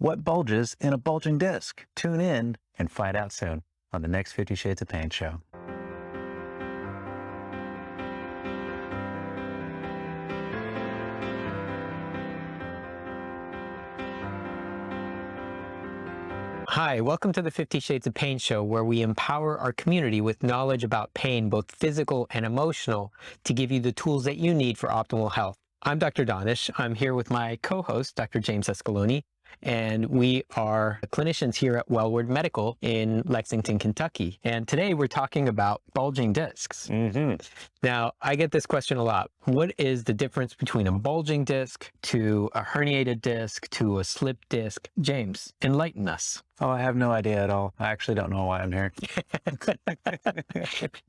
What bulges in a bulging disc? Tune in and find out soon on the next 50 Shades of Pain show. Hi, welcome to the 50 Shades of Pain show, where we empower our community with knowledge about pain, both physical and emotional, to give you the tools that you need for optimal health. I'm Dr. Danish. I'm here with my co-host, Dr. James Escaloni, and we are clinicians here at Wellward Medical in Lexington, Kentucky. And today we're talking about bulging discs. Now, I get this question a lot. What is the difference between a bulging disc to a herniated disc to a slip disc? James, enlighten us. Oh, I have no idea at all. I actually don't know why I'm here.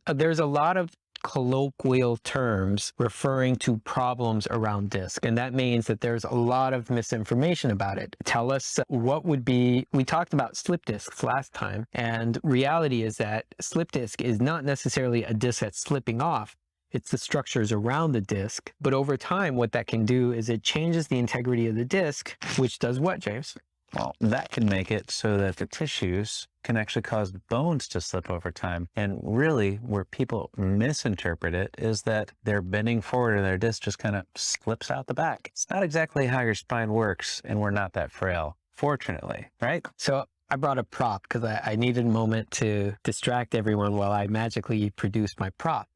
There's a lot of colloquial terms referring to problems around disc, and that means that there's a lot of misinformation about it. Tell us what would be, we talked about slip discs last time, and reality is that slip disc is not necessarily a disc that's slipping off. It's the structures around the disc, but over time what that can do is it changes the integrity of the disc, which does what, James? Well, that can make it so that the tissues can actually cause bones to slip over time. And really, where people misinterpret it is that they're bending forward and their disc just kind of slips out the back. It's not exactly how your spine works, and we're not that frail, fortunately, right? So I brought a prop because I needed a moment to distract everyone while I magically produce my prop.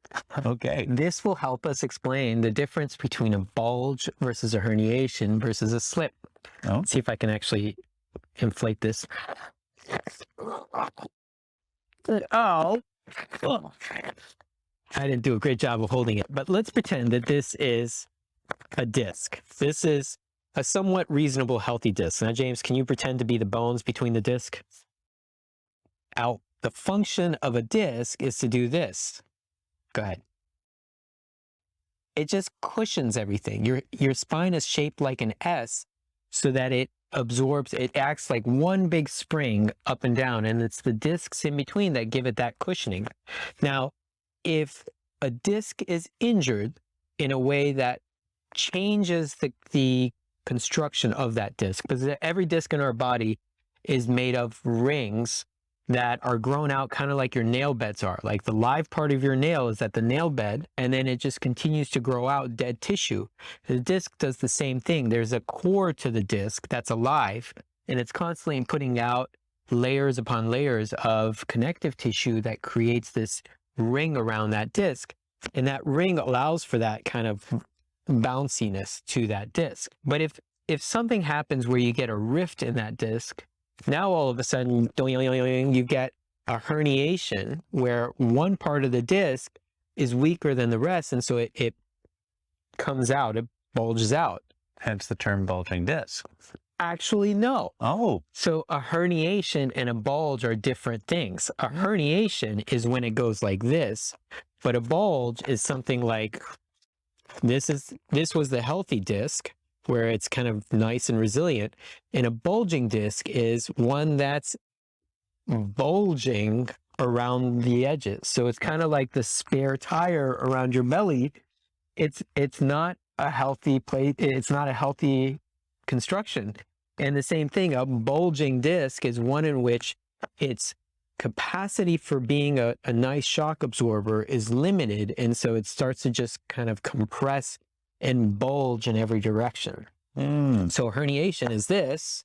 Okay. This will help us explain the difference between a bulge versus a herniation versus a slip. Oh. Let's see if I can actually inflate this. Oh, I didn't do a great job of holding it, but let's pretend that this is a disc. This is a somewhat reasonable, healthy disc. Now, James, can you pretend to be the bones between the disc? Now, the function of a disc is to do this. Go ahead. It just cushions everything. Your spine is shaped like an S so that it absorbs, it acts like one big spring up and down, and it's the discs in between that give it that cushioning. Now, if a disc is injured in a way that changes the construction of that disc, because every disc in our body is made of rings that are grown out kind of like your nail beds are. Like the live part of your nail is at the nail bed, and then it just continues to grow out dead tissue. The disc does the same thing. There's a core to the disc that's alive, and it's constantly putting out layers upon layers of connective tissue that creates this ring around that disc. And that ring allows for that kind of bounciness to that disc. But if something happens where you get a rift in that disc, now all of a sudden you get a herniation where one part of the disc is weaker than the rest, and so it comes out, it bulges out. Hence the term bulging disc. Actually, no. Oh. So a herniation and a bulge are different things. A herniation is when it goes like this, but a bulge is something like this was the healthy disc, where it's kind of nice and resilient. And a bulging disc is one that's bulging around the edges. So it's kind of like the spare tire around your belly. It's not a healthy plate. It's not a healthy construction. And the same thing, a bulging disc is one in which its capacity for being a nice shock absorber is limited. And so it starts to just kind of compress and bulge in every direction. So herniation is this,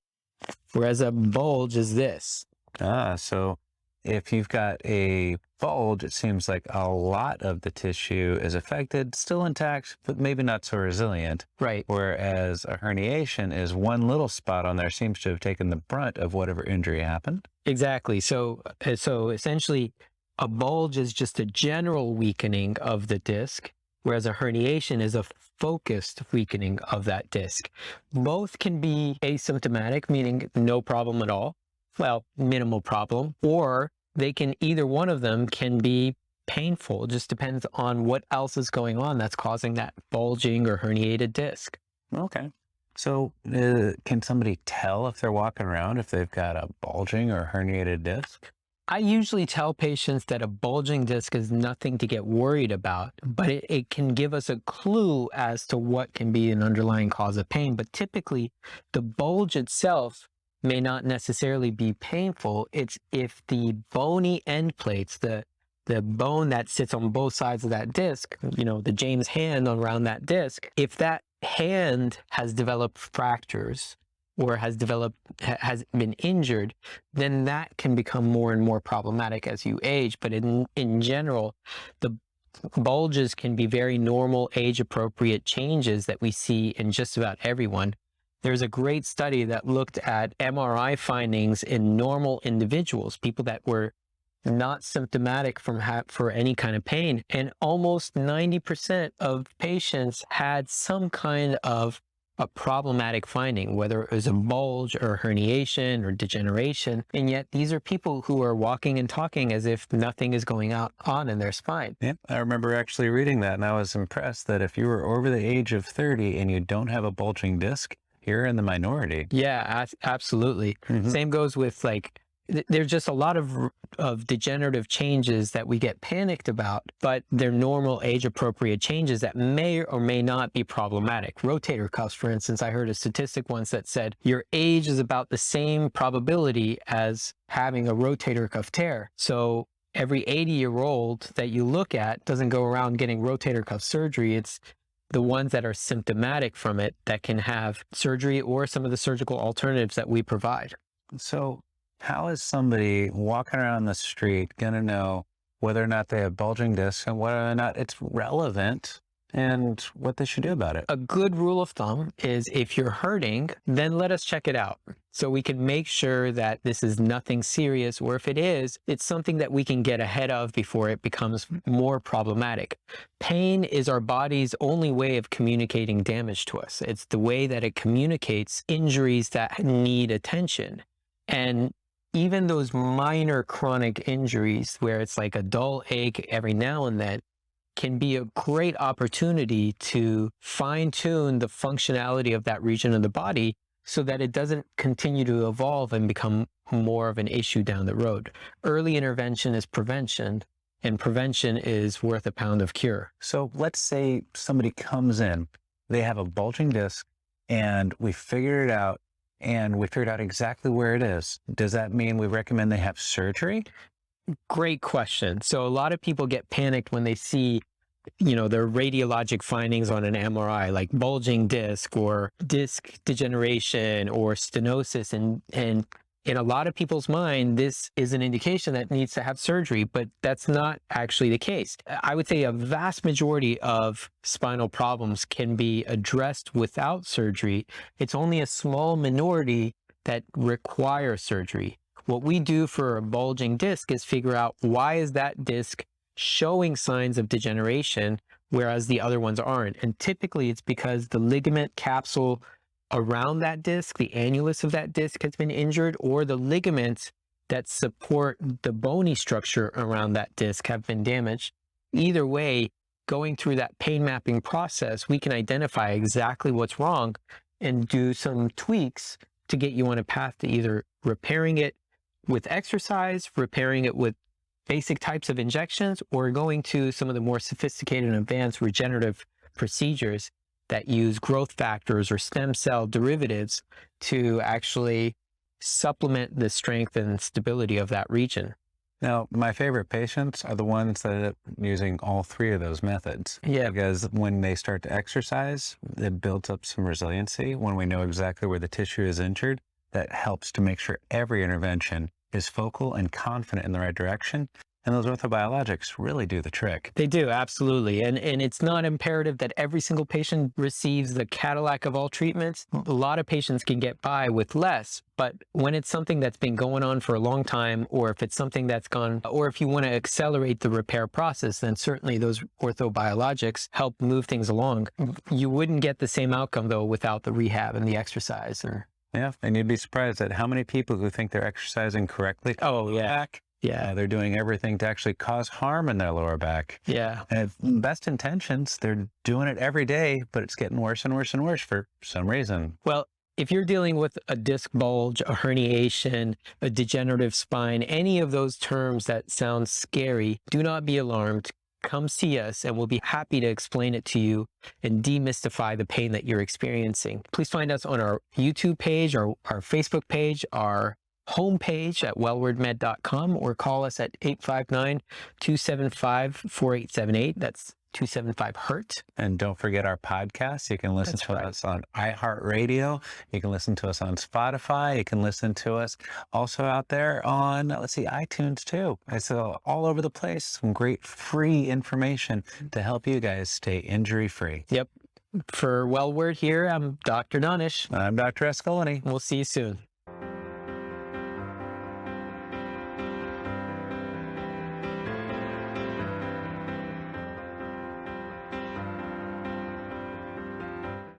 whereas a bulge is this. So if you've got a bulge, it seems like a lot of the tissue is affected, still intact, but maybe not so resilient. Right. Whereas a herniation is one little spot on there seems to have taken the brunt of whatever injury happened. Exactly. So essentially, a bulge is just a general weakening of the disc, whereas a herniation is a focused weakening of that disc. Both can be asymptomatic, meaning no problem at all. Well, minimal problem. Or they can, either one of them can be painful. It just depends on what else is going on that's causing that bulging or herniated disc. Okay. So can somebody tell if they're walking around if they've got a bulging or herniated disc? I usually tell patients that a bulging disc is nothing to get worried about, but it can give us a clue as to what can be an underlying cause of pain. But typically, the bulge itself may not necessarily be painful. It's if the bony end plates, the bone that sits on both sides of that disc, the James hand around that disc, if that hand has developed fractures or has been injured, then that can become more and more problematic as you age. But in general, the bulges can be very normal, age-appropriate changes that we see in just about everyone. There's a great study that looked at MRI findings in normal individuals, people that were not symptomatic for any kind of pain, and almost 90% of patients had some kind of a problematic finding, whether it was a bulge or herniation or degeneration. And yet these are people who are walking and talking as if nothing is going on in their spine. Yeah, I remember actually reading that, and I was impressed that if you were over the age of 30 and you don't have a bulging disc, you're in the minority. Yeah, absolutely. Same goes with there's just a lot of degenerative changes that we get panicked about, but they're normal age-appropriate changes that may or may not be problematic. Rotator cuffs, for instance, I heard a statistic once that said your age is about the same probability as having a rotator cuff tear. So every 80-year-old that you look at doesn't go around getting rotator cuff surgery. It's the ones that are symptomatic from it that can have surgery or some of the surgical alternatives that we provide. So how is somebody walking around the street going to know whether or not they have bulging discs and whether or not it's relevant and what they should do about it? A good rule of thumb is if you're hurting, then let us check it out so we can make sure that this is nothing serious, or if it is, it's something that we can get ahead of before it becomes more problematic. Pain is our body's only way of communicating damage to us. It's the way that it communicates injuries that need attention. And even those minor chronic injuries where it's like a dull ache every now and then can be a great opportunity to fine-tune the functionality of that region of the body so that it doesn't continue to evolve and become more of an issue down the road. Early intervention is prevention, and prevention is worth a pound of cure. So let's say somebody comes in, they have a bulging disc, and we figured it out, and we figured out exactly where it is. Does that mean we recommend they have surgery? Great question. So a lot of people get panicked when they see, their radiologic findings on an MRI, like bulging disc or disc degeneration or stenosis. And in a lot of people's mind, this is an indication that needs to have surgery, but that's not actually the case. I would say a vast majority of spinal problems can be addressed without surgery. It's only a small minority that require surgery. What we do for a bulging disc is figure out why is that disc showing signs of degeneration, whereas the other ones aren't. And typically it's because the ligament capsule around that disc, the annulus of that disc has been injured, or the ligaments that support the bony structure around that disc have been damaged. Either way, going through that pain mapping process, we can identify exactly what's wrong and do some tweaks to get you on a path to either repairing it with exercise, repairing it with basic types of injections, or going to some of the more sophisticated and advanced regenerative procedures that use growth factors or stem cell derivatives to actually supplement the strength and stability of that region. Now, my favorite patients are the ones that are using all three of those methods. Yeah. Because when they start to exercise, it builds up some resiliency. When we know exactly where the tissue is injured, that helps to make sure every intervention is focal and confident in the right direction. And those orthobiologics really do the trick. They do, absolutely. And it's not imperative that every single patient receives the Cadillac of all treatments. A lot of patients can get by with less, but when it's something that's been going on for a long time, or if it's something that's gone, or if you want to accelerate the repair process, then certainly those orthobiologics help move things along. You wouldn't get the same outcome, though, without the rehab and the exercise. Yeah, and you'd be surprised at how many people who think they're exercising correctly. Oh, yeah. Back. Yeah. They're doing everything to actually cause harm in their lower back. Yeah. And best intentions, they're doing it every day, but it's getting worse and worse and worse for some reason. Well, if you're dealing with a disc bulge, a herniation, a degenerative spine, any of those terms that sound scary, do not be alarmed. come see us and we'll be happy to explain it to you and demystify the pain that you're experiencing. Please find us on our YouTube page, our Facebook page, our homepage at wellwardmed.com, or call us at 859-275-4878. That's 275 HURT. And don't forget our podcast. You can listen to us on iHeartRadio. You can listen to us on Spotify. You can listen to us also out there on, let's see, iTunes too. It's all over the place. Some great free information to help you guys stay injury-free. Yep. For Wellward here, I'm Dr. Donish. I'm Dr. Escaloni. We'll see you soon.